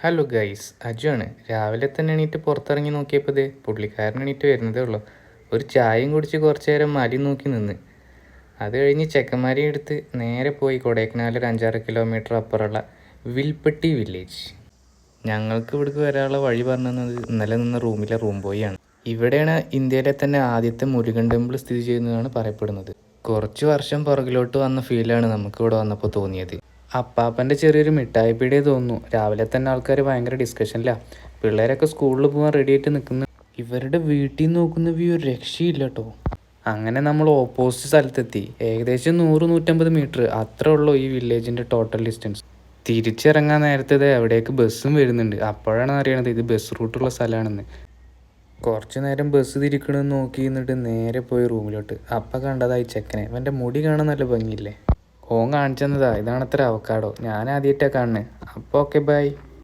Hello guys, അജുവാണ്. രാവിലെ തന്നെ എണീറ്റ് പുറത്തിറങ്ങി നോക്കിയപ്പോൾ പുള്ളിക്കാരൻ എണീറ്റ് വരുന്നതേ ഉള്ളൂ. ഒരു ചായയും കുടിച്ച് കുറച്ച് നേരം മല നോക്കി നിന്ന്. അത് കഴിഞ്ഞ് ചെക്കന്മാരെ എടുത്ത് നേരെ പോയി കൊടൈക്കനാൽ ഒരു 5-6 കിലോമീറ്റർ അപ്പുറമുള്ള വിൽപ്പട്ടി വില്ലേജ്. ഞങ്ങൾക്ക് ഇവിടേക്ക് വരാനുള്ള വഴി പറഞ്ഞു തന്നത് ഇന്നലെ നിന്ന റൂമിലെ റൂം ബോയിയാണ്. ഇവിടെയാണ് ഇന്ത്യയിലെ തന്നെ ആദ്യത്തെ മുരുകൻ ടെമ്പിൾ സ്ഥിതി ചെയ്യുന്നതാണ് പറയപ്പെടുന്നത്. കുറച്ച് വർഷം പുറകിലോട്ട് വന്ന ഫീലാണ് നമുക്ക് ഇവിടെ വന്നപ്പോൾ തോന്നിയത്. അപ്പാപ്പൻ്റെ ചെറിയൊരു മിഠായി പീടിയെ തോന്നുന്നു. രാവിലെ തന്നെ ആൾക്കാർ ഭയങ്കര ഡിസ്കഷനിലാണ്. പിള്ളേരൊക്കെ സ്കൂളിൽ പോകാൻ റെഡി ആയിട്ട് നിൽക്കുന്നു. ഇവരുടെ വീട്ടിൽ നിന്ന് നോക്കുന്ന വ്യൂ ഒരു രക്ഷയില്ല കേട്ടോ. അങ്ങനെ നമ്മൾ ഓപ്പോസിറ്റ് സ്ഥലത്തെത്തി. ഏകദേശം 100-150 മീറ്റർ അത്രേ ഉള്ളൂ ഈ വില്ലേജിൻ്റെ ടോട്ടൽ ഡിസ്റ്റൻസ്. തിരിച്ചിറങ്ങാൻ നേരത്തെ എവിടേക്ക് ബസ്സും വരുന്നുണ്ട്. അപ്പോഴാണ് അറിയണത് ഇത് ബസ് റൂട്ടുള്ള സ്ഥലമാണെന്ന്. കുറച്ച് നേരം ബസ് തിരിക്കണമെന്ന് നോക്കി നിന്നിട്ട് നേരെ പോയി റൂമിലോട്ട്. അപ്പം കണ്ടതായി ചെക്കനെ. അവൻ്റെ മുടി കാണാൻ നല്ല ഭംഗിയില്ലേ. ഓൻ കാണിച്ചു തന്നതാ, ഇതാണ് അത്ര അവക്കാടോ. ഞാൻ ആദ്യമായിട്ടാണ് കാണുന്നത്. അപ്പോൾ ഓക്കെ, ബൈ.